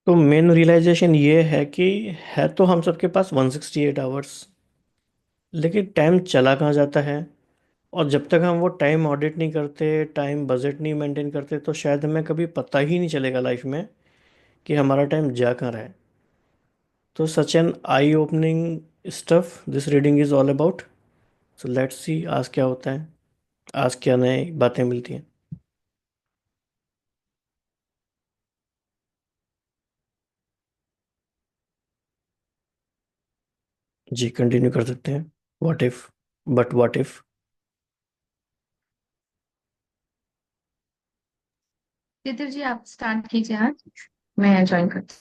तो main realisation ये है कि है तो हम सबके पास 168 आवर्स, लेकिन टाइम चला कहाँ जाता है। और जब तक हम वो टाइम ऑडिट नहीं करते, टाइम बजट नहीं मेंटेन करते, तो शायद हमें कभी पता ही नहीं चलेगा लाइफ में कि हमारा टाइम जा कहाँ रहा है। तो such an I opening stuff this reading is all about. So let's see आज क्या होता है, आज क्या नई बातें मिलती हैं। जी कंटिन्यू कर सकते हैं। What if, but what if. Titil ji, आप स्टार्ट कीजिए आज। मैं ज्वाइन करती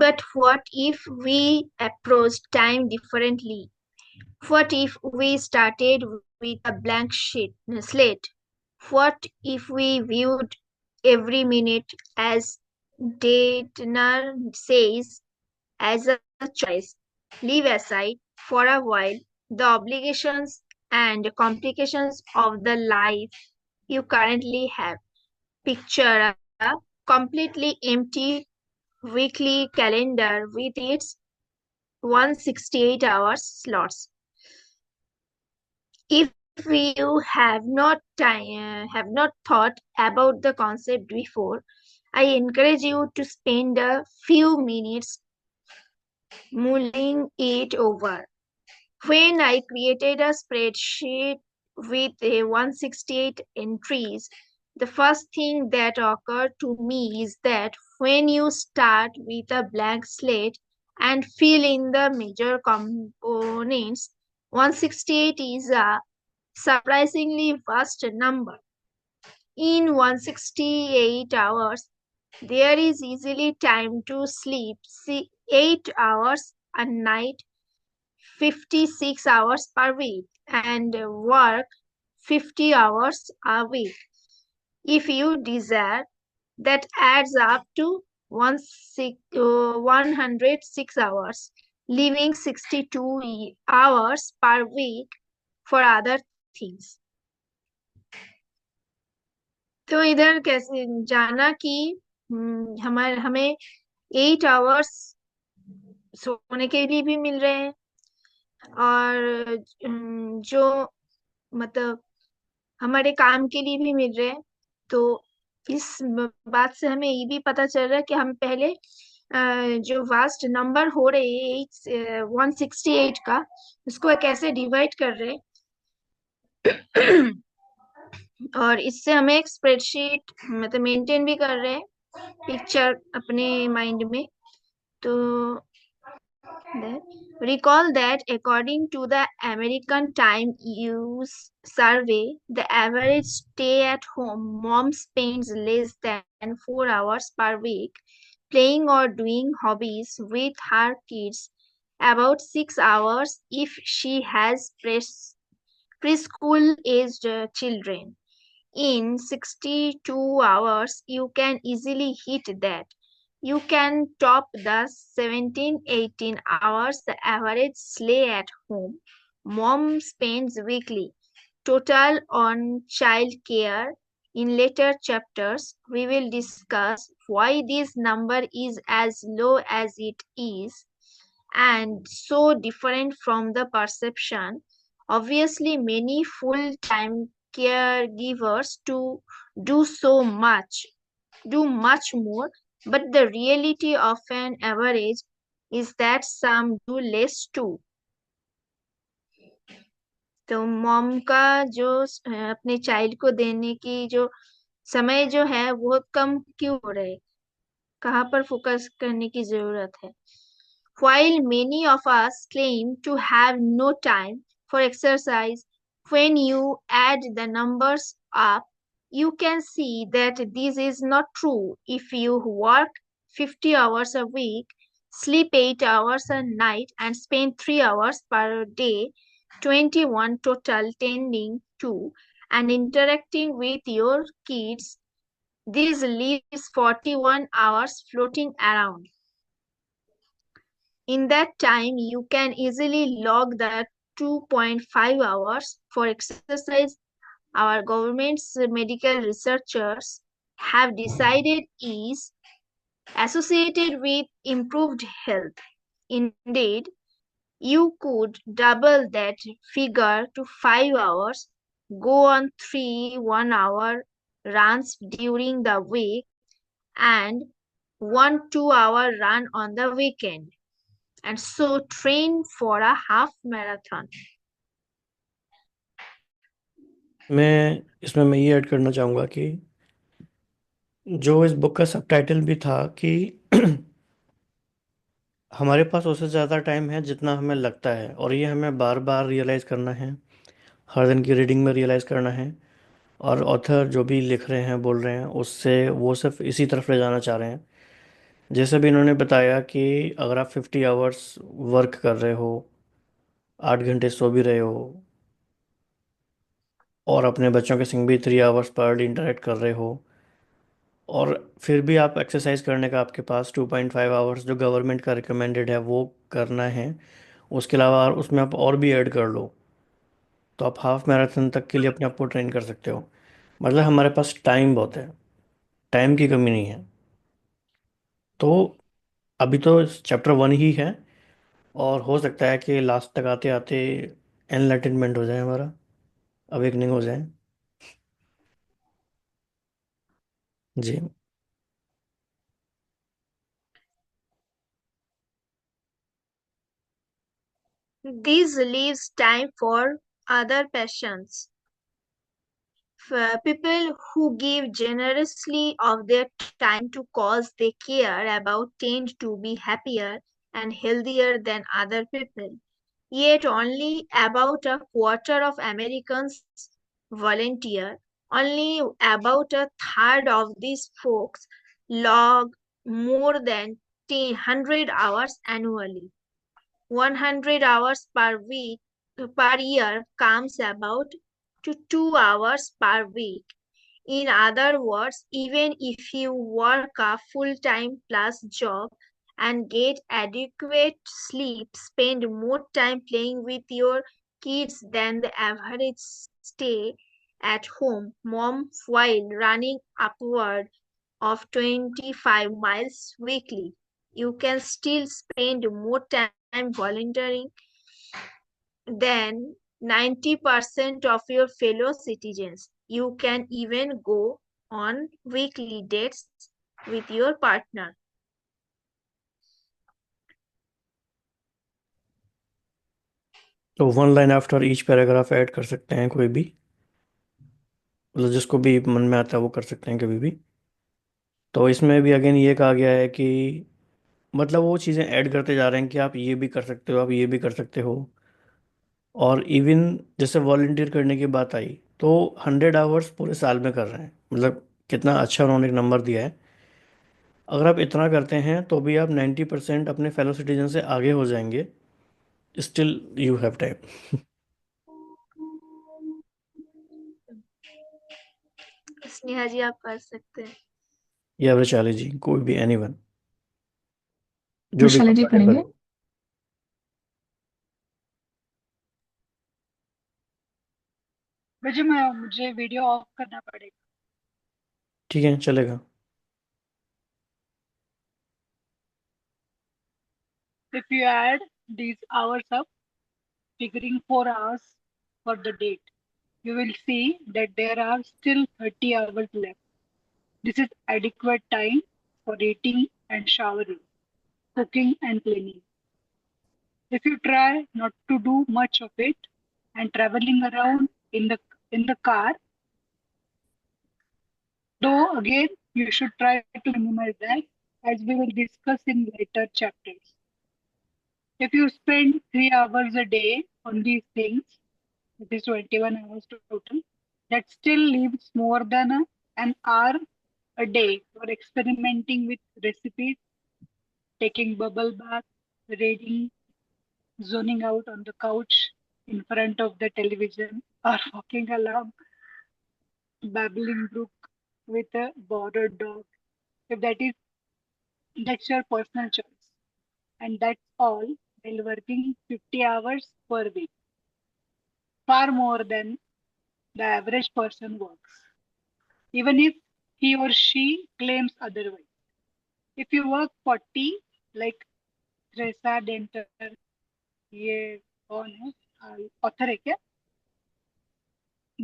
But what if we approached time differently? What if we started with a blank slate? What if we viewed every minute, as Daytner says, as a choice? Leave aside for a while the obligations and complications of the life you currently have. Picture a completely empty weekly calendar with its 168 hours slots. If you have not thought about the concept before, I encourage you to spend a few minutes mulling it over. When I created a spreadsheet with a 168 entries, the first thing that occurred to me is that when you start with a blank slate and fill in the major components, 168 is a surprisingly vast number. In 168 hours, there is easily time to sleep 8 hours a night, 56 hours per week, and work 50 hours a week. If you desire, that adds up to 106 hours, leaving 62 hours per week for other things. तो इधर कैसे जाना कि हमारे हमें 8 hours सोने के लिए भी मिल रहे हैं, और जो मतलब हमारे काम के लिए भी मिल रहे हैं। तो इस बात से हमें ये भी पता चल रहा है कि हम पहले जो वास्ट नंबर हो रहे हैं 168 का, उसको कैसे डिवाइड कर रहे हैं। और इससे हमें एक स्प्रेडशीट मतलब मेंटेन भी कर रहे हैं, पिक्चर अपने माइंड में। तो recall that according to the American Time Use Survey, the average stay at home mom spends less than 4 hours per week playing or doing hobbies with her kids, about 6 hours if she has preschool aged children. In 62 hours, you can easily hit that. You can top the 17-18 hours the average slay at home mom spends weekly. Total on child care. In later chapters, we will discuss why this number is as low as it is and so different from the perception. Obviously, many full-time caregivers to do so much, do much more, but the reality of an average is that some do less too. तो mom का जो अपने child को देने की जो समय जो है वो कम क्यों हो रहे, कहाँ पर फोकस करने की जरूरत है। While many of us claim to have no time for exercise, when you add the numbers up, you can see that this is not true. If you work 50 hours a week, sleep 8 hours a night, and spend 3 hours per day, 21 total tending to and interacting with your kids, this leaves 41 hours floating around. In that time, you can easily log the 2.5 hours for exercise. Our government's medical researchers have decided is associated with improved health. Indeed, you could double that figure to 5 hours, go on 3 1 hour runs during the week, and 1 2 hour run on the weekend, and so train for a half marathon. मैं ये add करना चाहूँगा कि जो इस book का subtitle भी था कि हमारे पास उससे ज़्यादा टाइम है जितना हमें लगता है, और ये हमें बार बार रियलाइज़ करना है, हर दिन की रीडिंग में रियलाइज़ करना है। और ऑथर जो भी लिख रहे हैं, बोल रहे हैं, उससे वो सिर्फ इसी तरफ ले जाना चाह रहे हैं। जैसे भी इन्होंने बताया कि अगर आप 50 आवर्स वर्क कर रहे हो, 8 घंटे सो भी रहे हो, और अपने बच्चों के संग भी 3 आवर्स पर डे इंटरेक्ट कर रहे हो, और फिर भी आप एक्सरसाइज करने का आपके पास 2.5 आवर्स जो गवर्नमेंट का रिकमेंडेड है वो करना है, उसके अलावा और उसमें आप और भी ऐड कर लो, तो आप हाफ मैराथन तक के लिए अपने आप को ट्रेन कर सकते हो। मतलब हमारे पास टाइम बहुत है, टाइम की कमी नहीं है। तो अभी तो चैप्टर 1 ही है, और हो सकता है कि लास्ट तक आते आते एनलाइटनमेंट हो जाए हमारा, अवेकनिंग हो जाए। जी। This leaves time for other passions. People who give generously of their time to cause they care about tend to be happier and healthier than other people. Yet only about a quarter of Americans volunteer. Only about a third of these folks log more than 100 hours annually. 100 hours per week per year comes about to 2 hours per week. In other words, even if you work a full-time plus job and get adequate sleep, spend more time playing with your kids than the average stay at home mom while running upward of 25 miles weekly. You can still spend more time volunteering than 90% of your fellow citizens. You can even go on weekly dates with your partner. तो 1 line after each paragraph add कर सकते हैं कोई भी, मतलब जिसको भी मन में आता है वो कर सकते हैं कभी भी। तो इसमें भी अगेन ये कहा गया है कि मतलब वो चीज़ें ऐड करते जा रहे हैं कि आप ये भी कर सकते हो, आप ये भी कर सकते हो। और इवन जैसे वॉलंटियर करने की बात आई, तो 100 आवर्स पूरे साल में कर रहे हैं, मतलब कितना अच्छा उन्होंने एक नंबर दिया है। अगर आप इतना करते हैं तो भी आप 90% अपने फेलो सिटीजन से आगे हो जाएंगे। Still you have time. Sneha ji आप कर सकते हैं। या वैशाली जी, कोई भी, एनीवन, जो भी वैशाली जी कंफर्टेबल पढ़ेंगे। हो। मुझे मुझे वीडियो ऑफ करना पड़ेगा। ठीक है, चलेगा। If you add these hours up, figuring 4 hours for the date, you will see that there are still 30 hours left. This is adequate time for eating and showering, cooking and cleaning. If you try not to do much of it and traveling around in the car, though again you should try to minimize that, as we will discuss in later chapters. If you spend 3 hours a day on these things, it is 21 hours total, that still leaves more than an hour a day for experimenting with recipes, taking bubble bath, reading, zoning out on the couch in front of the television, or walking along babbling brook with a bordered dog. If that's your personal choice. And that's all while working 50 hours per week, far more than the average person works. Even if he or she claims otherwise. If you work 40, like Teresa Denter, ये कौन है? Author है क्या?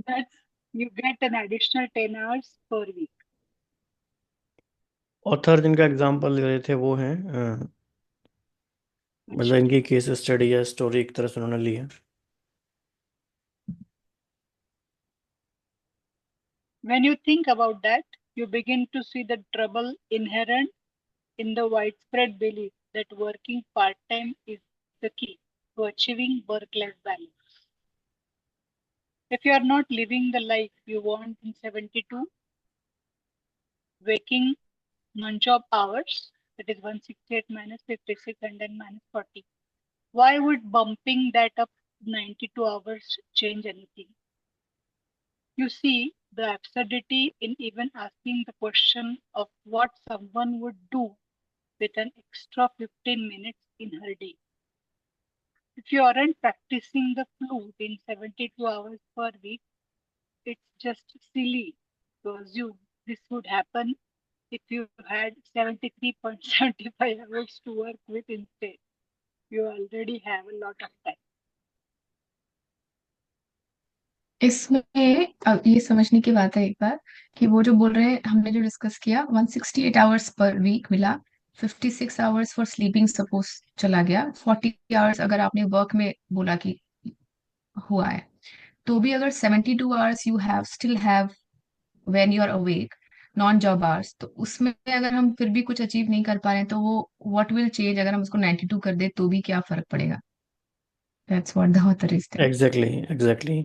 That's you get an additional 10 hours per week. Author जिनका example ले रहे थे वो हैं मतलब इनकी केस स्टडी या स्टोरी एक तरह से उन्होंने ली है। When you think about that, you begin to see the trouble inherent in the widespread belief that working part-time is the key to achieving work-life balance. If you are not living the life you want in 72, waking non-job hours, that is 168 minus 56 and then minus 40, why would bumping that up 92 hours change anything? You see the absurdity in even asking the question of what someone would do with an extra 15 minutes in her day. If you aren't practicing the flute in 72 hours per week, it's just silly to assume this would happen if you had 73.75 hours to work with instead. You already have a lot of time. इसमें अब ये समझने की बात है एक बार कि वो जो बोल रहे हैं हमने जो डिस्कस किया 168 आवर्स पर वीक मिला, 56 आवर्स फॉर स्लीपिंग सपोज चला गया, 40 आवर्स अगर आपने वर्क में बोला कि हुआ है, तो भी अगर 72 hours you have still have when you are awake non job hours, तो उसमें अगर हम फिर भी कुछ अचीव नहीं कर पा रहे हैं तो वो व्हाट विल चेंज अगर हम उसको 92 कर दे तो भी क्या फर्क पड़ेगा? That's what the author is thinking. Exactly exactly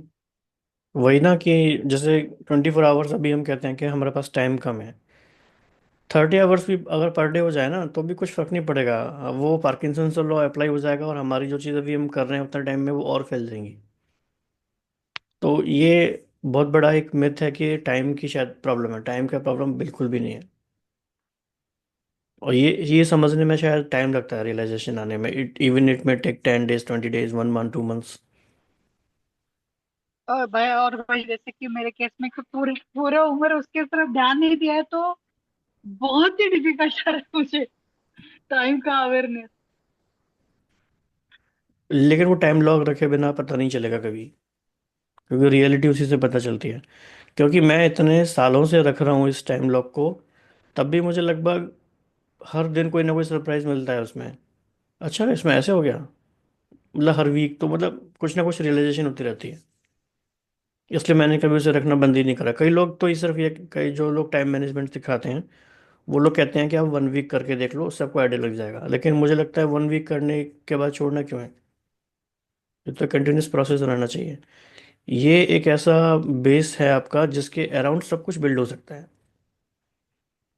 वही ना कि जैसे 24 आवर्स अभी हम कहते हैं कि हमारे पास टाइम कम है, 30 आवर्स भी अगर पर डे हो जाए ना तो भी कुछ फर्क नहीं पड़ेगा। वो पार्किंसन लॉ अप्लाई हो जाएगा और हमारी जो चीज़ अभी हम कर रहे हैं उतना टाइम में वो और फैल जाएंगी। तो ये बहुत बड़ा एक मिथ है कि टाइम की शायद प्रॉब्लम है, टाइम का प्रॉब्लम बिल्कुल भी नहीं है। और ये समझने में शायद टाइम लगता है, रियलाइजेशन आने में। इट में take 10 days 20 days 1 month 2 months। और भाई जैसे कि मेरे केस में कि पूरे पूरा उम्र उसके तरफ ध्यान नहीं दिया है तो बहुत ही डिफिकल्ट है मुझे टाइम का अवेयरनेस। लेकिन वो टाइम लॉग रखे बिना पता नहीं चलेगा कभी, क्योंकि रियलिटी उसी से पता चलती है। क्योंकि मैं इतने सालों से रख रहा हूँ इस टाइम लॉग को, तब भी मुझे लगभग हर दिन कोई ना कोई सरप्राइज मिलता है उसमें। अच्छा इसमें ऐसे हो गया, मतलब हर वीक तो मतलब कुछ ना कुछ रियलाइजेशन होती रहती है। इसलिए मैंने कभी उसे रखना बंद ही नहीं करा। कई लोग तो ये सिर्फ ये, कई जो लोग टाइम मैनेजमेंट सिखाते हैं वो लोग कहते हैं कि आप 1 वीक करके देख लो, उससे आपको आइडिया लग जाएगा। लेकिन मुझे लगता है 1 वीक करने के बाद छोड़ना क्यों है, ये तो कंटिन्यूस प्रोसेस रहना चाहिए। ये एक ऐसा बेस है आपका जिसके अराउंड सब कुछ बिल्ड हो सकता है।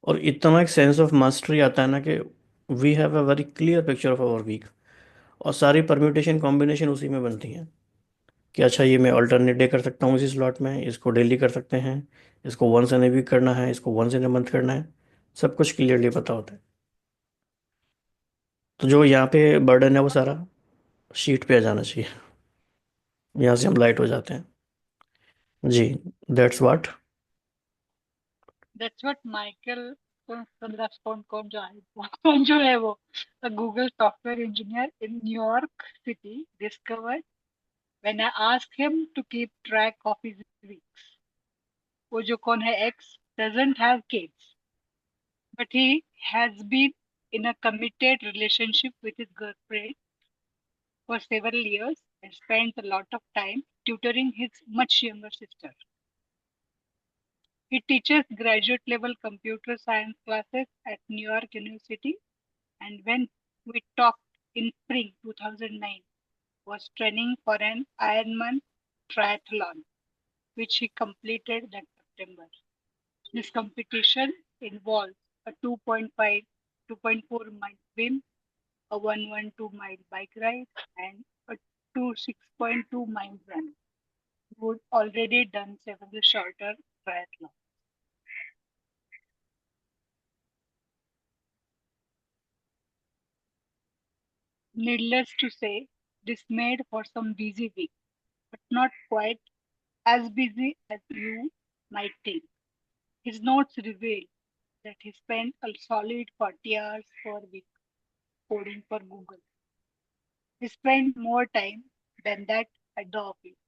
और इतना एक सेंस ऑफ मास्टरी आता है ना कि we have a very clear picture of our week, और सारी परम्यूटेशन कॉम्बिनेशन उसी में बनती हैं कि अच्छा ये मैं अल्टरनेट डे कर सकता हूँ इसी स्लॉट में, इसको डेली कर सकते हैं, इसको वंस इन ए वीक करना है, इसको वंस इन ए मंथ करना है। सब कुछ क्लियरली पता होता है। तो जो यहाँ पे बर्डन है वो सारा शीट पे आ जाना चाहिए, यहाँ से हम लाइट हो जाते हैं। जी, that's what. That's what Michael Chandras कौन जो है कौन जो है वो Google software engineer in New York city discovered when I asked him to keep track of his weeks. वो जो कौन है ex doesn't have kids but he has been in a committed relationship with his girlfriend for several years and spent a lot of time tutoring his much younger sister. He teaches graduate level computer science classes at New York University, and when we talked in spring 2009, was training for an Ironman triathlon, which he completed that September. This competition involves a 2.5, 2.4 mile swim, a 112-mile bike ride, and a 6.2 mile run. Who'd already done several shorter triathlons. Needless to say, this made for some busy week, but not quite as busy as you might think. His notes reveal that he spent a solid 40 hours per week coding for Google. He spent more time than that at the office,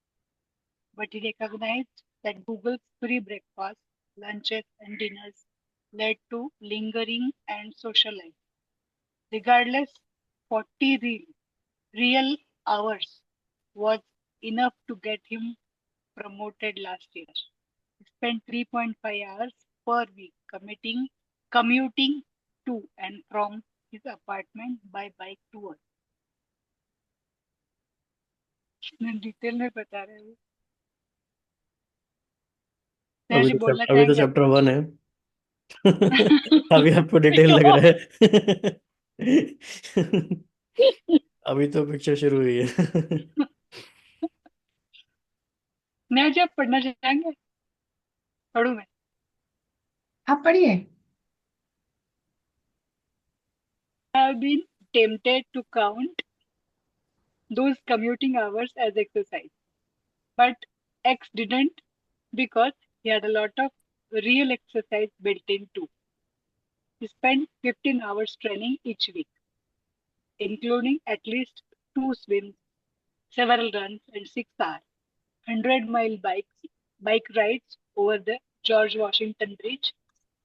but he recognized that Google's free breakfast, lunches, and dinners led to lingering and social life. Regardless, 40 real hours was enough to get him promoted last year. He spent 3.5 hours per week commuting to and from his apartment by bike to work. मैं detail में बता रहे हूँ। जी बोलना अभी तो चाहेंगे आप चैप्टर कुछ? 1 है। अभी आपको डिटेल लग रहा है। अभी तो पिक्चर शुरू हुई है। जी आप पढ़ना चाहेंगे? पढ़ू मैं? आप पढ़िए। I have been tempted to count those commuting hours as exercise, but X didn't because he had a lot of real exercise built in too. He spent 15 hours training each week, including at least 2 swims, several runs, and 6 hours, 100-mile bike rides over the George Washington Bridge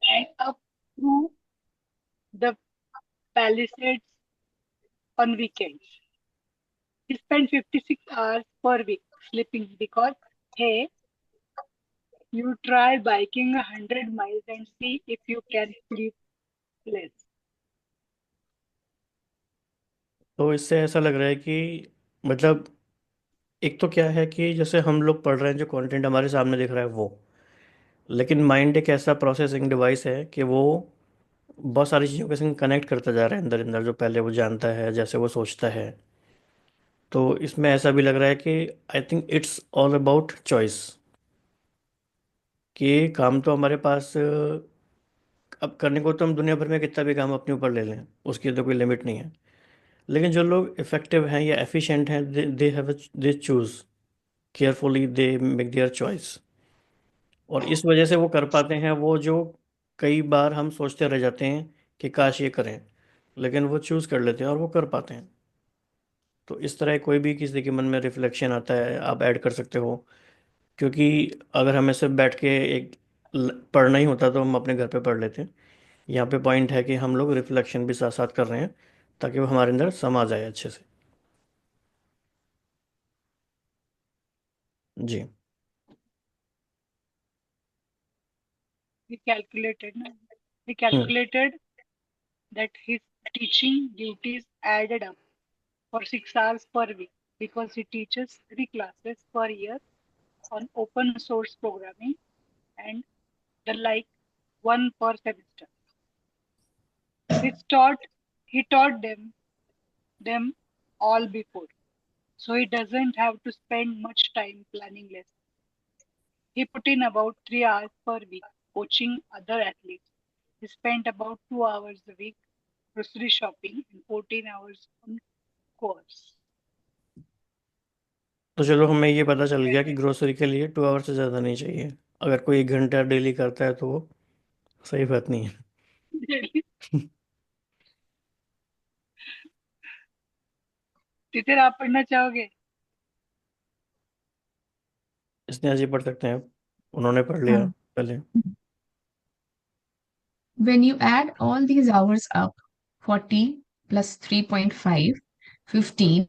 and up through the Palisades on weekends. He spent 56 hours per week sleeping because, hey, you try biking 100 miles and see if you can sleep less. तो इससे ऐसा लग रहा है कि मतलब एक तो क्या है कि जैसे हम लोग पढ़ रहे हैं, जो कंटेंट हमारे सामने दिख रहा है वो, लेकिन माइंड एक ऐसा प्रोसेसिंग डिवाइस है कि वो बहुत सारी चीज़ों के संग कनेक्ट करता जा रहा है अंदर अंदर, जो पहले वो जानता है, जैसे वो सोचता है। तो इसमें ऐसा भी लग रहा है कि I think it's all about choice, कि काम तो हमारे पास अब करने को तो हम दुनिया भर में कितना भी काम अपने ऊपर ले लें, उसकी तो कोई लिमिट नहीं है। लेकिन जो लोग इफ़ेक्टिव हैं या एफिशिएंट हैं, they have they choose carefully, they make their choice, और इस वजह से वो कर पाते हैं वो जो कई बार हम सोचते रह जाते हैं कि काश ये करें, लेकिन वो चूज़ कर लेते हैं और वो कर पाते हैं। तो इस तरह कोई भी किसी के मन में रिफ्लेक्शन आता है, आप ऐड कर सकते हो। क्योंकि अगर हमें सिर्फ बैठ के एक पढ़ना ही होता तो हम अपने घर पे पढ़ लेते हैं। यहाँ पे पॉइंट है कि हम लोग रिफ्लेक्शन भी साथ साथ कर रहे हैं, ताकि वो हमारे अंदर समा जाए अच्छे से। जी। He calculated, no? He hmm. calculated that his teaching duties added up for 6 hours per week because he teaches 3 classes per year on open source programming and the like, one per semester. He's taught he taught them all before, so he doesn't have to spend much time planning lessons. He put in about 3 hours per week coaching other athletes. He spent about 2 hours a week grocery shopping and 14 hours on course. तो चलो, हमें ये पता चल गया कि grocery के लिए 2 आवर से ज़्यादा नहीं चाहिए। अगर कोई 1 घंटा डेली करता है तो वो सही बात नहीं है। टीचर आप पढ़ना चाहोगे? इसने अजीब पढ़ सकते हैं, उन्होंने पढ़ लिया हाँ। पहले। When you add all these hours up, 40 plus 3.5, 15,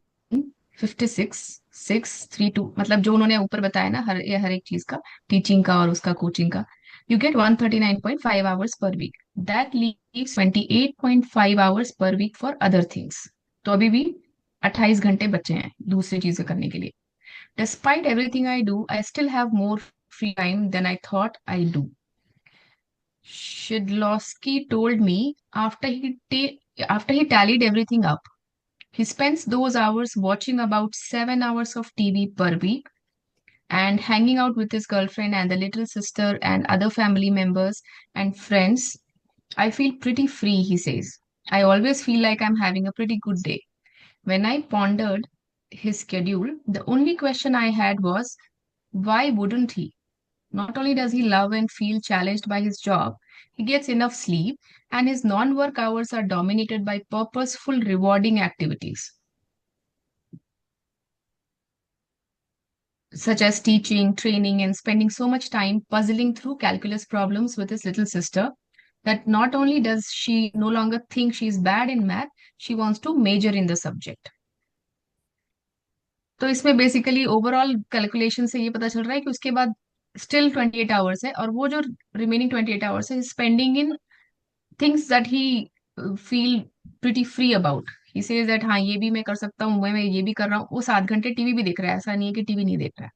56, 6, 3, 2, मतलब जो उन्होंने ऊपर बताया ना, हर एक चीज का, टीचिंग का और उसका कोचिंग का, you get 139.5 hours per week. That leaves 28.5 hours per week for other things. तो अभी भी 28 घंटे बचे हैं दूसरी चीजें करने के लिए. Despite everything I do, I still have more free time than I thought I do. Shidlowski told me after he tallied everything up. He spends those hours watching about 7 hours of TV per week and hanging out with his girlfriend and the little sister and other family members and friends. I feel pretty free, he says. I always feel like I'm having a pretty good day. When I pondered his schedule, the only question I had was, why wouldn't he? Not only does he love and feel challenged by his job, he gets enough sleep, and his non work hours are dominated by purposeful, rewarding activities such as teaching, training, and spending so much time puzzling through calculus problems with his little sister that not only does she no longer think she is bad in math, she wants to major in the subject. तो इसमें basically overall calculation से ये पता चल रहा है कि उसके बाद स्टिल 28 आवर्स है, और वो जो रिमेनिंग 28 आवर्स है spending in things that he feel pretty free about. He says that हाँ ये भी मैं कर सकता हूँ, मैं ये भी कर रहा हूँ. वो 7 घंटे टीवी भी देख रहा है, ऐसा नहीं है कि टीवी नहीं देख रहा है.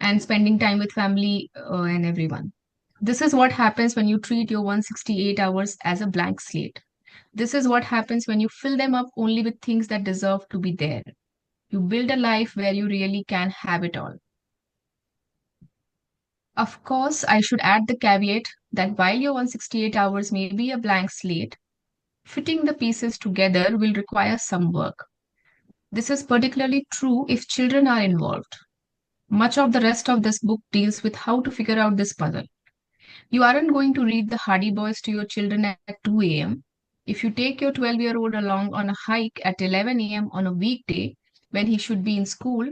And spending time with family and everyone. This is what happens when you treat your 168 hours as a blank slate. This is what happens when you fill them up only with things that deserve to be there. You build a life where you really can have it all. Of course, I should add the caveat that while your 168 hours may be a blank slate, fitting the pieces together will require some work. This is particularly true if children are involved. Much of the rest of this book deals with how to figure out this puzzle. You aren't going to read the Hardy Boys to your children at 2 a.m. If you take your 12-year-old along on a hike at 11 a.m. on a weekday when he should be in school,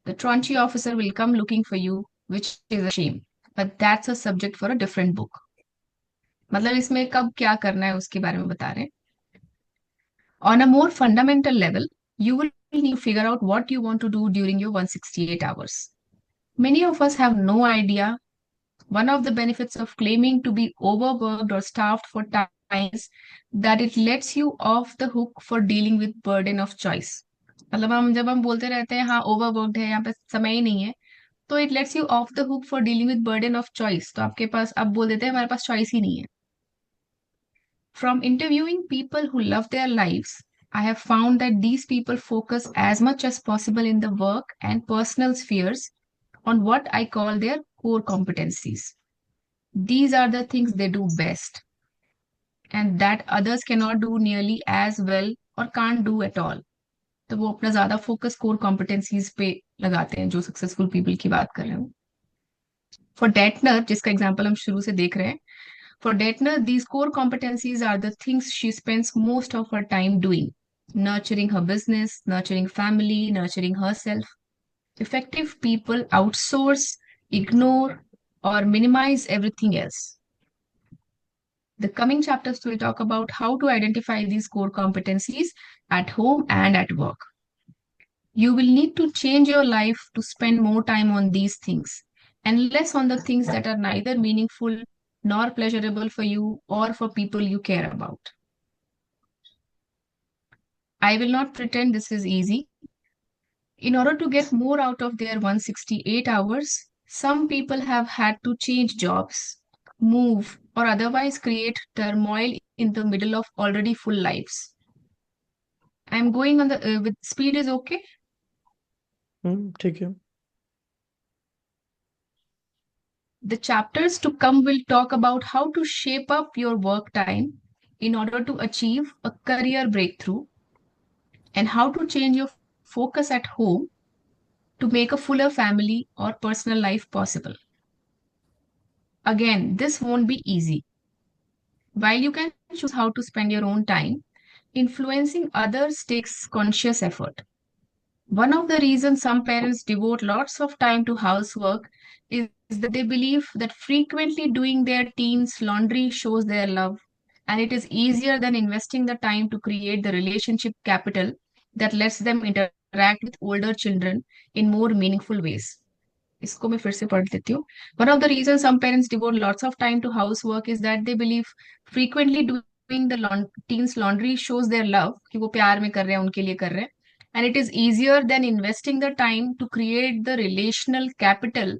the traunchy officer will come looking for you, which is a shame. But that's a subject for a different book. मतलब इसमें कब क्या करना है उसके बारे में बता रहे हैं. On a more fundamental level, you will need to figure out what you want to do during your 168 hours. Many of us have no idea. One of the benefits of claiming to be overworked or starved for time is that it lets you off the hook for dealing with burden of choice. मतलब हम जब हम बोलते रहते हैं हाँ overworked है, यहाँ पे समय ही नहीं है, तो it let's you of the hook for dealing with burden of choice. तो आपके पास, आप बोल देते हैं हमारे पास चॉइस ही नहीं है. From interviewing people who love their lives, I have found that these people focus as much as possible in the work and personal spheres on what I call their core competencies. These are the things they do best and that others cannot do nearly as well or can't do at all. तो वो अपना ज्यादा focus core competencies पे लगाते हैं, जो successful people की बात कर रहे हैं. फॉर डेटनर, जिसका एग्जांपल हम शुरू से देख रहे हैं, for Detner, these core competencies are the things she spends most of her time doing: nurturing her business, nurturing family, nurturing herself. Effective people outsource, ignore, or minimize everything else. The coming chapters will talk about how to identify these core competencies at home and at work. You will need to change your life to spend more time on these things and less on the things that are neither meaningful nor pleasurable for you or for people you care about. I will not pretend this is easy. In order to get more out of their 168 hours, some people have had to change jobs, move, or otherwise create turmoil in the middle of already full lives. I'm going on the with speed is okay. ठीक है. The chapters to come will talk about how to shape up your work time in order to achieve a career breakthrough and how to change your focus at home to make a fuller family or personal life possible. Again, this won't be easy. While you can choose how to spend your own time, influencing others takes conscious effort. One of the reasons some parents devote lots of time to housework is that they believe that frequently doing their teens' laundry shows their love, and it is easier than investing the time to create the relationship capital that lets them interact with older children in more meaningful ways. इसको मैं फिर से पढ़ देती हूँ. One of the reasons some parents devote lots of time to housework is that they believe frequently doing the teens' laundry shows their love, कि वो प्यार में कर रहे हैं, उनके लिए कर रहे हैं. And it is easier than investing the time to create the relational capital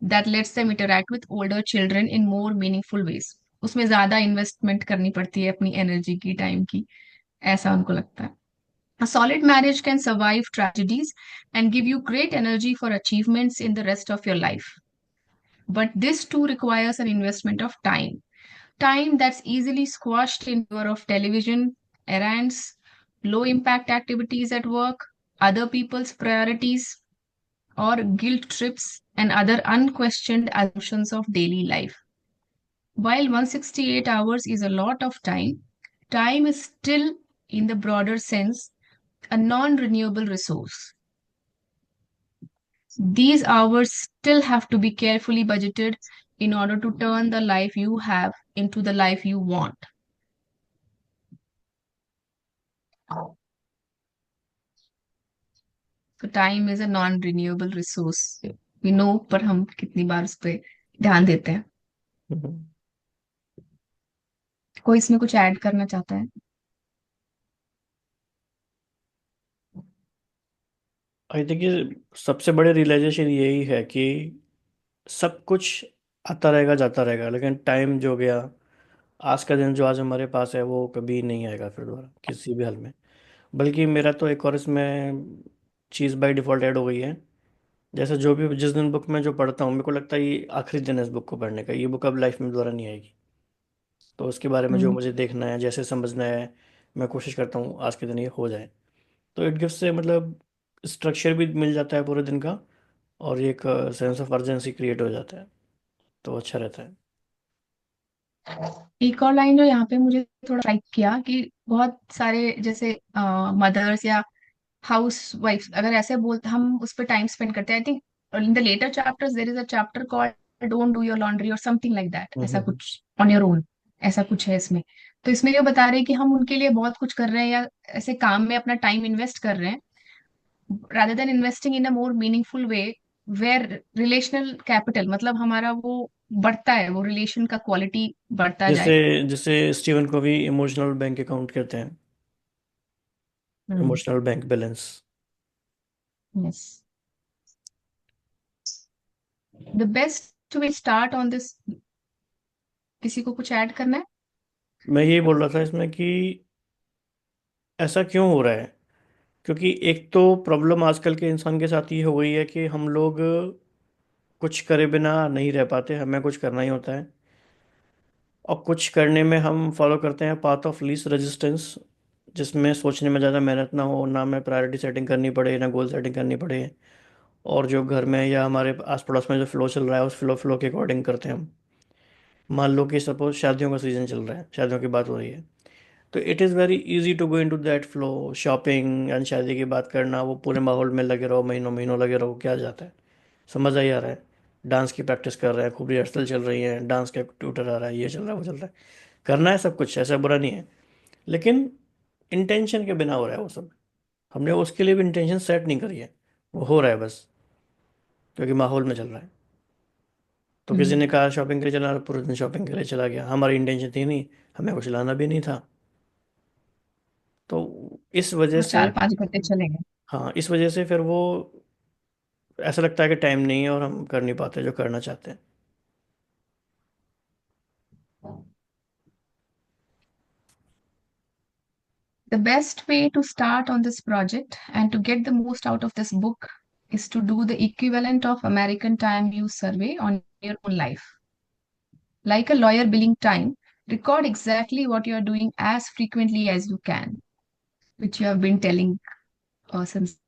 that lets them interact with older children in more meaningful ways. उसमें ज्यादा इन्वेस्टमेंट करनी पड़ती है अपनी एनर्जी की, टाइम की, ऐसा उनको लगता है. A solid marriage can survive tragedies and give you great energy for achievements in the rest of your life. But this too requires an investment of time. Time that's easily squashed in favor of television, errands, low impact activities at work, other people's priorities, or guilt trips and other unquestioned assumptions of daily life. While 168 hours is a lot of time, time is still, in the broader sense, a non renewable resource. These hours still have to be carefully budgeted in order to turn the life you have into the life you want. So time is a non-renewable resource. We know, पर हम कितनी बार उस पर ध्यान देते हैं. हम्म। कोई इसमें कुछ ऐड करना चाहता है? आई थिंक ये सबसे बड़ी रियलाइजेशन यही है कि सब कुछ आता रहेगा जाता रहेगा, लेकिन टाइम जो गया, आज का दिन जो आज हमारे पास है वो कभी नहीं आएगा फिर दोबारा किसी भी हाल में। बल्कि मेरा तो एक और इसमें चीज़ बाय डिफ़ॉल्ट ऐड हो गई है। जैसे जो भी जिस दिन बुक में जो पढ़ता हूँ, मेरे को लगता है ये आखिरी दिन है इस बुक को पढ़ने का, ये बुक अब लाइफ में दोबारा नहीं आएगी। तो उसके बारे में जो हम्म. मुझे देखना है, जैसे समझना है, मैं कोशिश करता हूँ आज के दिन ये हो जाए। तो इट गिव्स से मतलब स्ट्रक्चर भी मिल जाता है पूरे दिन का, और एक सेंस ऑफ अर्जेंसी क्रिएट हो जाता है, तो अच्छा रहता है। एक और लाइन जो यहाँ पे मुझे थोड़ा लाइक किया कि बहुत सारे जैसे मदर्स या हाउस वाइफ अगर ऐसे बोलते हम उस पर टाइम स्पेंड करते हैं. I think in the later chapters there is a chapter called don't do your laundry और समथिंग लाइक दैट, ऐसा हम्म। कुछ ऑन योर ओन, ऐसा कुछ है इसमें. तो इसमें ये बता रहे हैं कि हम उनके लिए बहुत कुछ कर रहे हैं या ऐसे काम में अपना टाइम इन्वेस्ट कर रहे हैं rather than investing in a more meaningful way where relational capital मतलब हमारा वो बढ़ता है, वो रिलेशन का क्वालिटी बढ़ता जैसे जाए. जैसे स्टीवन को भी इमोशनल बैंक अकाउंट कहते हैं, hmm. Emotional bank balance. Yes. The best way start on this. किसी को कुछ ऐड करना है? मैं यही बोल रहा था इसमें कि ऐसा क्यों हो रहा है, क्योंकि एक तो प्रॉब्लम आजकल के इंसान के साथ ये हो गई है कि हम लोग कुछ करे बिना नहीं रह पाते, हमें कुछ करना ही होता है। और कुछ करने में हम फॉलो करते हैं पाथ ऑफ लीस्ट रेजिस्टेंस, जिसमें सोचने में ज़्यादा मेहनत ना हो, ना में प्रायोरिटी सेटिंग करनी पड़े, ना गोल सेटिंग करनी पड़े। और जो घर में या हमारे आस पड़ोस में जो फ्लो चल रहा है, उस फ्लो के अकॉर्डिंग करते हैं हम। मान लो कि सपोज शादियों का सीज़न चल रहा है, शादियों की बात हो रही है, तो it is very easy to go into that flow. Shopping and शादी की बात करना, वो पूरे माहौल में लगे रहो, महीनों महीनों लगे रहो, क्या जाता है, समझ ही आ रहा है। डांस की प्रैक्टिस कर रहे हैं, खूब रिहर्सल चल रही है, डांस का ट्यूटर आ रहा है, ये चल रहा है, वो चल रहा है, करना है सब कुछ, ऐसा बुरा नहीं है। लेकिन इंटेंशन के बिना हो रहा है वो सब, हमने उसके लिए भी इंटेंशन सेट नहीं करी है, वो हो रहा है बस क्योंकि माहौल में चल रहा है। तो किसी हम्म. ने कहा शॉपिंग के लिए चला, पूरे दिन शॉपिंग के लिए चला गया, हमारी इंटेंशन थी नहीं, हमें कुछ लाना भी नहीं था। तो इस वजह और से, 4-5 घंटे चलेंगे. हाँ इस वजह से फिर वो ऐसा लगता है कि टाइम नहीं है और हम कर नहीं पाते जो करना चाहते हैं। The best way to start on this project and to get the most out of this book is to do the equivalent of American Time Use Survey on your own life. Like a lawyer billing time, record exactly what you are doing as frequently as you can, which you have been telling since.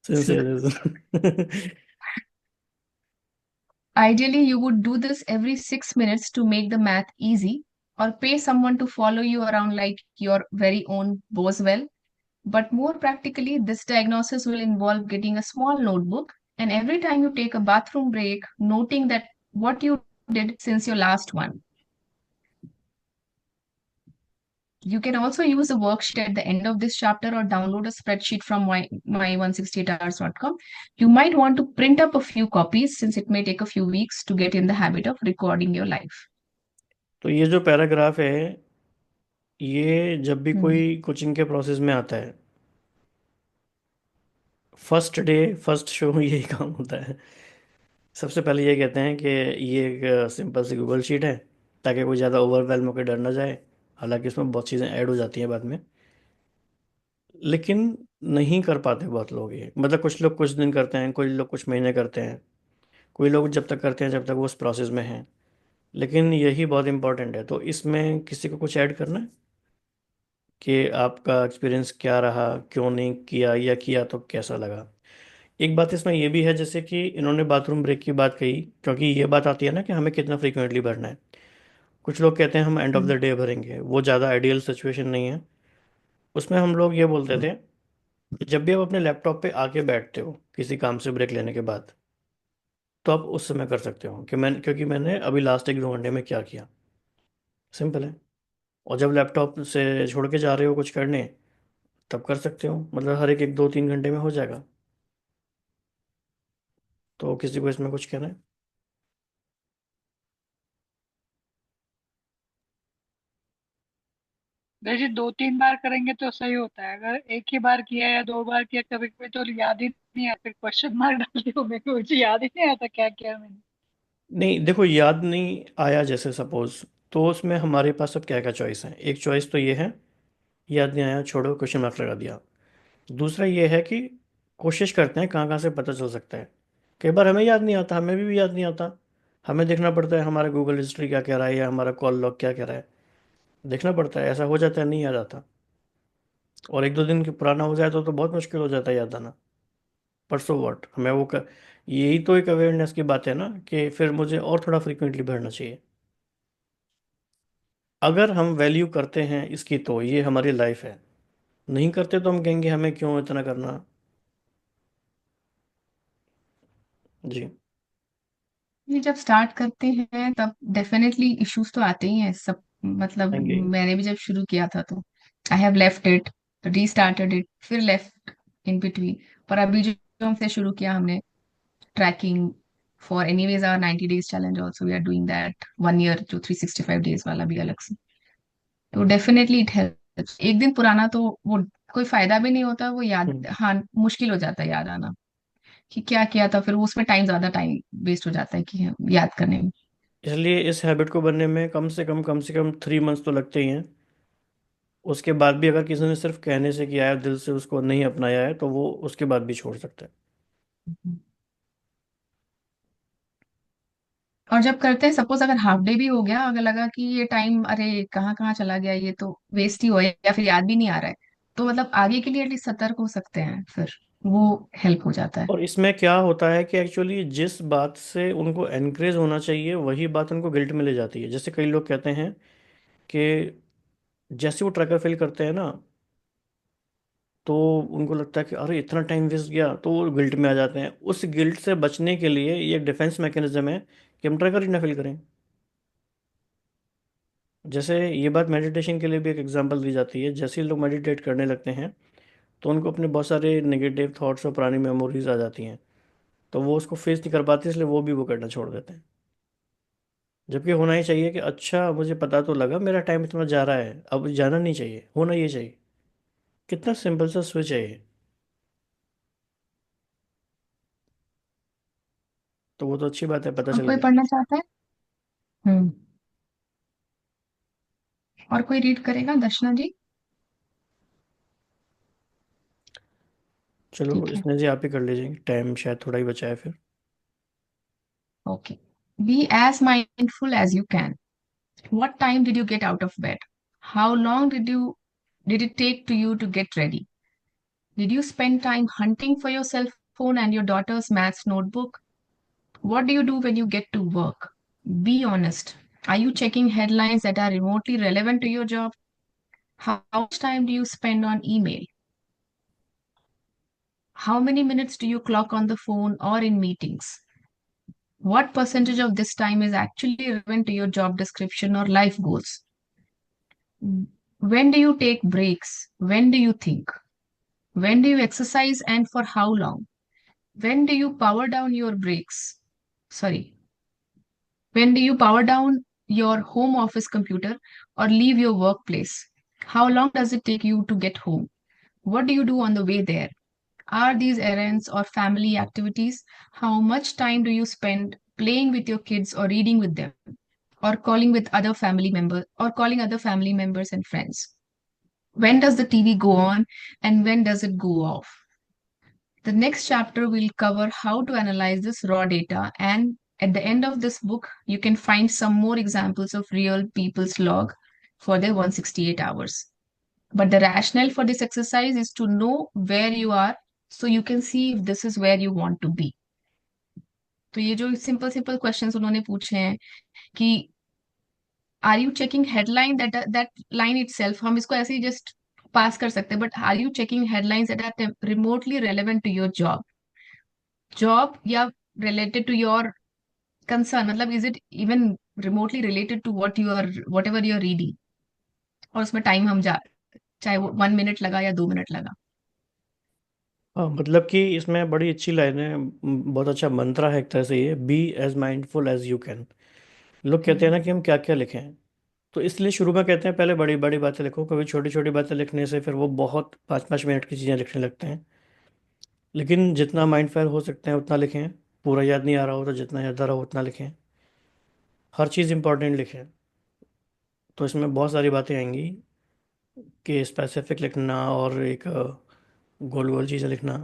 Ideally, you would do this every 6 minutes to make the math easy, or pay someone to follow you around like your very own Boswell. But more practically, this diagnosis will involve getting a small notebook and every time you take a bathroom break, noting that what you did since your last one. You can also use a worksheet at the end of this chapter or download a spreadsheet from my168hours.com. You might want to print up a few copies since it may take a few weeks to get in the habit of recording your life. तो ये जो paragraph है, ये जब भी Hmm. कोई coaching के process में आता है, फर्स्ट डे फर्स्ट शो यही काम होता है। सबसे पहले ये कहते हैं कि ये एक सिंपल सी गूगल शीट है, ताकि कोई ज़्यादा ओवरवेलम होकर डर ना जाए। हालांकि इसमें बहुत चीज़ें ऐड हो जाती हैं बाद में, लेकिन नहीं कर पाते बहुत लोग ये। मतलब कुछ लोग कुछ दिन करते हैं, कुछ लोग कुछ महीने करते हैं, कोई लोग जब तक करते हैं जब तक वो उस प्रोसेस में हैं। लेकिन यही बहुत इंपॉर्टेंट है। तो इसमें किसी को कुछ ऐड करना है कि आपका एक्सपीरियंस क्या रहा, क्यों नहीं किया, या किया तो कैसा लगा। एक बात इसमें ये भी है, जैसे कि इन्होंने बाथरूम ब्रेक की बात कही, क्योंकि ये बात आती है ना कि हमें कितना फ्रीक्वेंटली भरना है। कुछ लोग कहते हैं हम end of the hmm. Day भरेंगे, वो ज़्यादा आइडियल सिचुएशन नहीं है। उसमें हम लोग ये बोलते थे, जब भी आप अपने लैपटॉप पे आके बैठते हो किसी काम से ब्रेक लेने के बाद, तो आप उस समय कर सकते हो कि क्योंकि मैंने अभी लास्ट 1-2 घंटे में क्या किया। सिंपल है। और जब लैपटॉप से छोड़ के जा रहे हो कुछ करने, तब कर सकते हो, मतलब हर एक 1-2-3 घंटे में हो जाएगा। तो किसी को इसमें कुछ कहना है? वैसे 2-3 बार करेंगे तो सही होता है। अगर एक ही बार किया या 2 बार किया, कभी कभी तो याद ही नहीं आता, फिर क्वेश्चन मार्क डालती हूँ मैं, मुझे याद ही नहीं आता क्या किया मैंने। नहीं देखो, याद नहीं आया जैसे सपोज, तो उसमें हमारे पास अब क्या क्या चॉइस है। एक चॉइस तो ये है, याद नहीं आया छोड़ो, क्वेश्चन मार्क लगा दिया। दूसरा ये है कि कोशिश करते हैं कहाँ कहाँ से पता चल सकता है। कई बार हमें याद नहीं आता, हमें भी याद नहीं आता। हमें देखना पड़ता है हमारा गूगल हिस्ट्री क्या कह रहा है, या हमारा कॉल लॉग क्या कह रहा है। देखना पड़ता है, ऐसा हो जाता है नहीं याद आता। और 1-2 दिन की पुराना हो जाए तो बहुत मुश्किल हो जाता है याद आना। पर सो वॉट, हमें यही तो एक अवेयरनेस की बात है ना, कि फिर मुझे और थोड़ा फ्रिक्वेंटली भरना चाहिए। अगर हम वैल्यू करते हैं इसकी तो ये हमारी लाइफ है। नहीं करते तो हम कहेंगे हमें क्यों इतना करना। जी। ये जब स्टार्ट करते हैं तब डेफिनेटली इश्यूज तो आते ही हैं सब। मतलब आएंगे। मैंने भी जब शुरू किया था तो I have left it, restarted it, फिर लेफ्ट इन बिटवीन। पर अभी जो हमसे शुरू किया हमने tracking for anyways our 90 days challenge, also we are doing that 1 year जो 365 डेज वाला भी अलग से। तो डेफिनेटली इट हेल्प्स। एक दिन पुराना तो वो कोई फायदा भी नहीं होता, वो याद, हम्म। हाँ मुश्किल हो जाता है याद आना कि क्या किया था, फिर वो उसमें ज्यादा टाइम वेस्ट हो जाता है कि याद करने में। इसलिए इस हैबिट को बनने में कम से कम 3 मंथ्स तो लगते ही हैं। उसके बाद भी अगर किसी ने सिर्फ कहने से किया है, दिल से उसको नहीं अपनाया है, तो वो उसके बाद भी छोड़ सकता है। और जब करते हैं सपोज अगर हाफ डे भी हो गया, अगर लगा कि ये टाइम अरे कहाँ कहाँ चला गया, ये तो वेस्ट ही हुआ या फिर याद भी नहीं आ रहा है, तो मतलब आगे के लिए एटलीस्ट सतर्क हो सकते हैं, फिर वो हेल्प हो जाता है। और इसमें क्या होता है कि एक्चुअली जिस बात से उनको एनकरेज होना चाहिए वही बात उनको गिल्ट में ले जाती है। जैसे कई लोग कहते हैं कि जैसे वो ट्रैकर फिल करते हैं ना, तो उनको लगता है कि अरे इतना टाइम वेस्ट गया, तो वो गिल्ट में आ जाते हैं। उस गिल्ट से बचने के लिए ये एक डिफेंस मैकेनिज्म है कि हम ट्रैकर ही ना फिल करें। जैसे ये बात मेडिटेशन के लिए भी एक एग्जांपल दी जाती है। जैसे ही लोग मेडिटेट करने लगते हैं, तो उनको अपने बहुत सारे नेगेटिव थॉट्स और पुरानी मेमोरीज आ जाती हैं। तो वो उसको फेस नहीं कर पाते, इसलिए वो करना छोड़ देते हैं। जबकि होना ही चाहिए कि अच्छा मुझे पता तो लगा मेरा टाइम इतना जा रहा है, अब जाना नहीं चाहिए, होना ये चाहिए। कितना सिंपल सा स्विच है ये। तो वो तो अच्छी बात है, पता और चल कोई गया। पढ़ना चाहता है? हम्म। और कोई रीड करेगा, दर्शना जी? चलो ठीक है। इसमें जी आप ही कर लीजिए, टाइम शायद थोड़ा ही बचा है फिर। Okay. Be as mindful as you can. What time did you get out of bed? How long did it take to you to get ready? Did you spend time hunting for your cell phone and your daughter's maths notebook? What do you do when you get to work? Be honest. Are you checking headlines that are remotely relevant to your job? How much time do you spend on email? How many minutes do you clock on the phone or in meetings? What percentage of this time is actually relevant to your job description or life goals? When do you take breaks? When do you think? When do you exercise and for how long? When do you power down your breaks? Sorry. When do you power down your home office computer or leave your workplace? How long does it take you to get home? What do you do on the way there? Are these errands or family activities? How much time do you spend playing with your kids or reading with them or calling other family members and friends? When does the TV go on and when does it go off? The next chapter will cover how to analyze this raw data, and at the end of this book, you can find some more examples of real people's log for their 168 hours. But the rationale for this exercise is to know where you are so you can see if this is where you want to be. तो ये जो simple simple questions उन्होंने पूछे हैं कि are you checking headline that that line itself, हम इसको ऐसे ही जस्ट पास कर सकते हैं, but are you checking headlines that are remotely relevant to your job, job या रिलेटेड टू योर कंसर्न, मतलब is it even remotely related to what you are, whatever you are reading, और उसमें time हम जा, चाहे वो 1 minute लगा या 2 मिनट लगा। हाँ, मतलब कि इसमें बड़ी अच्छी लाइन है, बहुत अच्छा मंत्रा है एक तरह से, ये be as mindful as you can. लोग कहते हैं हम्म। ना कि हम क्या क्या लिखें, तो इसलिए शुरू में कहते हैं पहले बड़ी बड़ी बातें लिखो, क्योंकि छोटी छोटी बातें लिखने से फिर वो बहुत 5 5 मिनट की चीज़ें लिखने लगते हैं। लेकिन जितना माइंड फायर हो सकते हैं उतना लिखें, पूरा याद नहीं आ रहा हो तो जितना याद आ रहा हो उतना लिखें, हर चीज़ इंपॉर्टेंट लिखें। तो इसमें बहुत सारी बातें आएंगी कि स्पेसिफिक लिखना और एक गोल गोल चीज़ें लिखना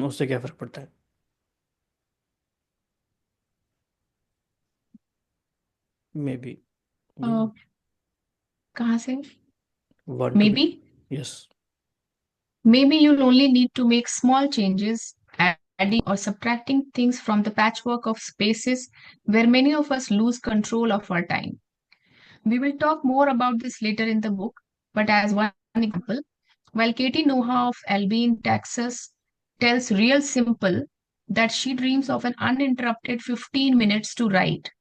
उससे क्या फ़र्क पड़ता है। मे बी कहाँ से? Want to maybe. Be, yes. maybe you'll only need to make small changes, adding or subtracting things from the patchwork of spaces where many of us lose control of our time. We will talk more about this later in the book, but as one example, while Katie Noha of Albion, Texas, tells Real Simple that she dreams of an uninterrupted 15 minutes to write,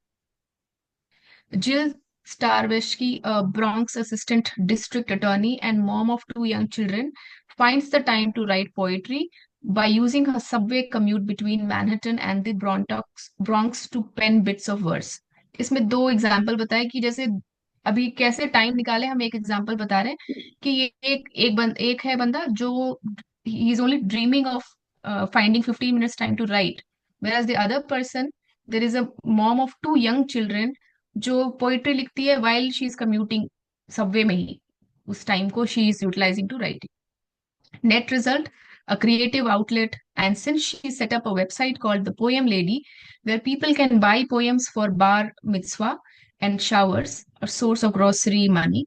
Jill Starwishki, a Bronx assistant district attorney and mom of 2 young children, finds the time to write poetry by using her subway commute between Manhattan and the Bronx to pen bits of verse. इसमें दो example बताए कि जैसे अभी कैसे time निकाले, हम एक एग्जाम्पल बता रहे हैं कि ये एक है बंदा जो he is only dreaming of finding 15 minutes time to write, whereas the other person, there is a mom of 2 young children जो पोइट्री लिखती है while she is commuting subway में ही, उस टाइम को she is utilising to writing. Net result, a creative outlet. And since she set up a website called The Poem Lady, where people can buy poems for bar mitzvah and showers, a source of grocery money.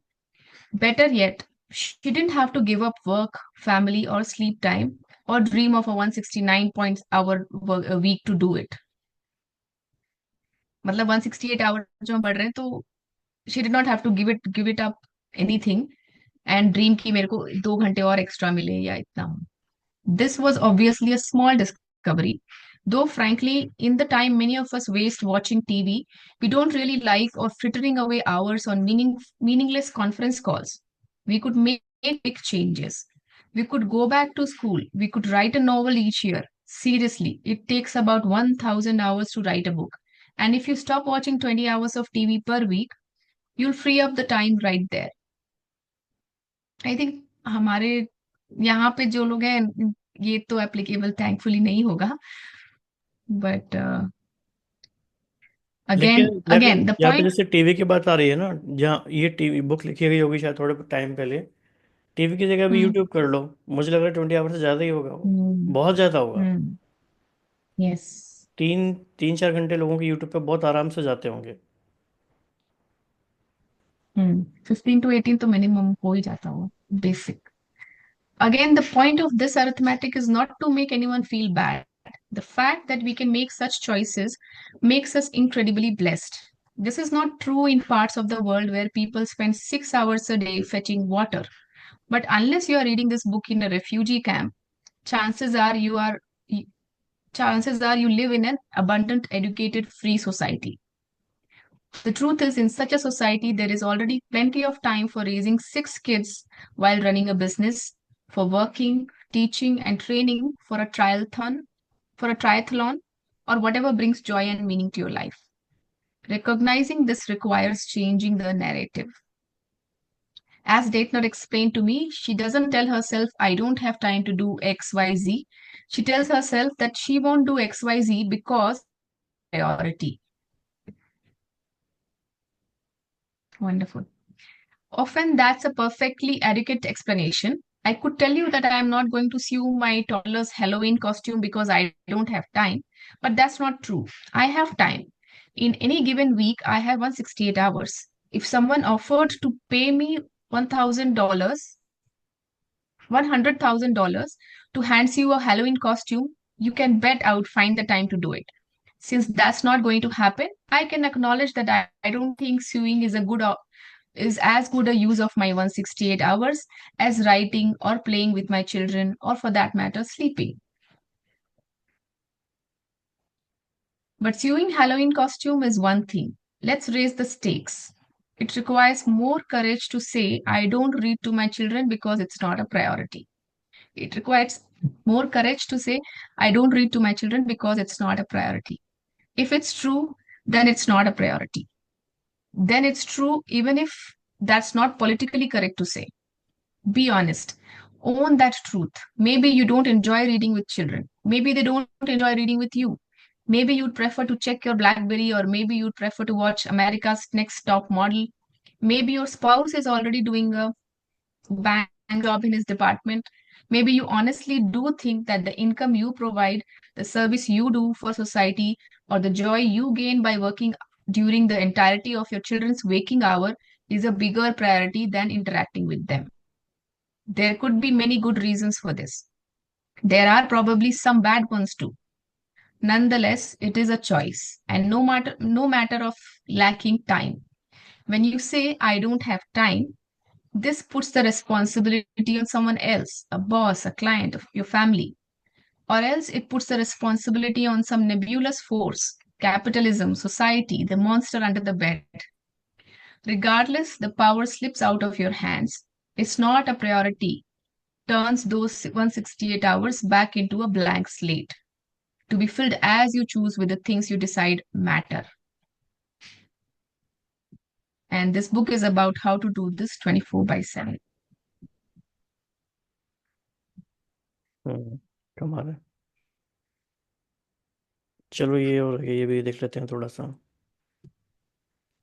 Better yet, she didn't have to give up work, family, or sleep time, or dream of a 169 point hour a week to do it. मतलब 168 our जो हम पढ़ रहे हैं, तो she did not have to give it up anything and dream की मेरे को 2 घंटे और एक्स्ट्रा मिले या इतना। This was obviously a small discovery, though frankly, in the time many of us waste watching TV, we don't really like or frittering away hours on meaningless conference calls. We could make big changes. We could go back to school. We could write a novel each year. Seriously, it takes about 1,000 hours to write a book. And if you stop watching 20 hours of TV per week, you'll free up the time right there. I think हमारे यहाँ पे जो लोग हैं, ये तो applicable thankfully नहीं होगा, बट अगेन लेकिन लेकिन अगेन द यहाँ पे पॉइंट। जैसे टीवी की बात आ रही है ना, जहाँ ये टीवी बुक लिखी गई होगी शायद थोड़े टाइम पहले, टीवी की जगह भी हम्म। यूट्यूब कर लो, मुझे लग रहा है 20 आवर से ज़्यादा ही होगा वो, हम्म। बहुत ज़्यादा होगा। हम्म। यस। 3 3 4 घंटे लोगों के यूट्यूब पे बहुत आराम से जाते होंगे। 15 to 18 तो मिनिमम हो ही जाता होगा, basic. Again, the point of this arithmetic is not to make anyone feel bad. The fact that we can make such choices makes us incredibly blessed. This is not true in parts of the world where people spend 6 hours a day fetching water. But unless you are reading this book in a refugee camp, chances are chances are you live in an abundant, educated, free society. The truth is, in such a society, there is already plenty of time for raising 6 kids while running a business, for working, teaching, and training for a triathlon, or whatever brings joy and meaning to your life. Recognizing this requires changing the narrative. As Daitner explained to me, she doesn't tell herself, I don't have time to do XYZ. She tells herself that she won't do XYZ because priority. Wonderful. Often that's a perfectly adequate explanation. I could tell you that I am not going to sew my toddler's Halloween costume because I don't have time, but that's not true. I have time. In any given week, I have 168 hours. If someone offered to pay me $1,000, $100,000 to hands you a Halloween costume, you can bet I would find the time to do it. Since that's not going to happen, I can acknowledge that I don't think sewing is as good a use of my 168 hours as writing or playing with my children, or for that matter, sleeping. But sewing Halloween costume is one thing. Let's raise the stakes. It requires more courage to say, I don't read to my children because it's not a priority. It requires more courage to say, I don't read to my children because it's not a priority. If it's true, then it's not a priority. Then it's true, even if that's not politically correct to say. Be honest. Own that truth. Maybe you don't enjoy reading with children. Maybe they don't enjoy reading with you. Maybe you'd prefer to check your Blackberry, or maybe you'd prefer to watch America's Next Top Model. Maybe your spouse is already doing a bang job in his department. Maybe you honestly do think that the income you provide, the service you do for society, or the joy you gain by working during the entirety of your children's waking hour is a bigger priority than interacting with them. There could be many good reasons for this. There are probably some bad ones too. Nonetheless, it is a choice, and no matter of lacking time. When you say I don't have time, this puts the responsibility on someone else, a boss, a client, your family. Or else it puts the responsibility on some nebulous force, capitalism, society, the monster under the bed. Regardless, the power slips out of your hands. It's not a priority, turns those 168 hours back into a blank slate to be filled as you choose with the things you decide matter. And this book is about how to do this 24/7. कमाल है। चलो ये भी देख लेते हैं थोड़ा सा।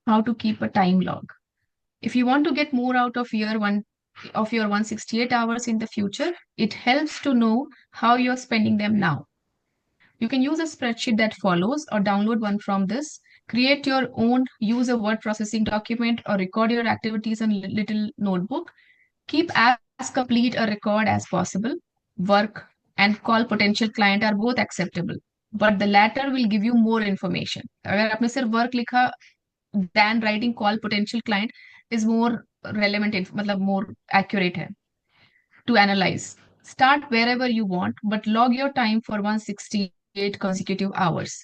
How to keep a time log. If you want to get more out of your 168 hours in the future, it helps to know how you're spending them now. You can use a spreadsheet that follows, or download one from this. Create your own, use a word processing document, or record your activities in a little notebook. Keep as complete a record as possible. Work and call potential client are both acceptable, but the latter will give you more information. अगर आपने सिर्फ work लिखा, than writing call potential client is more relevant, मतलब more accurate है to analyze. Start wherever you want, but log your time for 168 consecutive hours.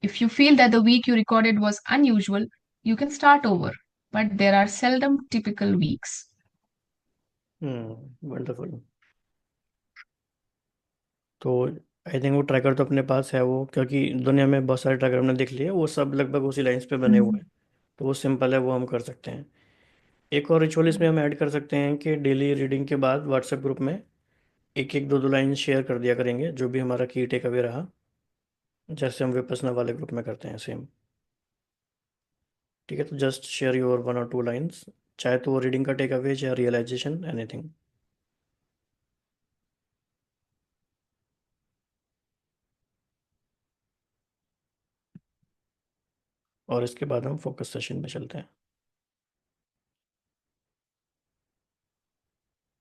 If you feel that the week you recorded was unusual, you can start over, but there are seldom typical weeks. Wonderful. तो I think वो tracker तो अपने पास है वो, क्योंकि दुनिया में बहुत सारे ट्रैकर हमने देख लिए, वो सब लगभग उसी लाइंस पे बने हुए हैं। तो वो सिंपल है, वो हम कर सकते हैं। एक और रिचुअल इसमें हम ऐड कर सकते हैं कि डेली रीडिंग के बाद व्हाट्सएप ग्रुप में एक एक दो दो लाइन शेयर कर दिया करेंगे, जो भी हमारा की टेक अवे रहा, जैसे हम विपसना वाले ग्रुप में करते हैं सेम। ठीक है, तो just share your 1 or 2 lines, चाहे तो वो रीडिंग का टेक अवे, चाहे रियलाइजेशन, एनीथिंग। और इसके बाद हम फोकस सेशन में चलते हैं।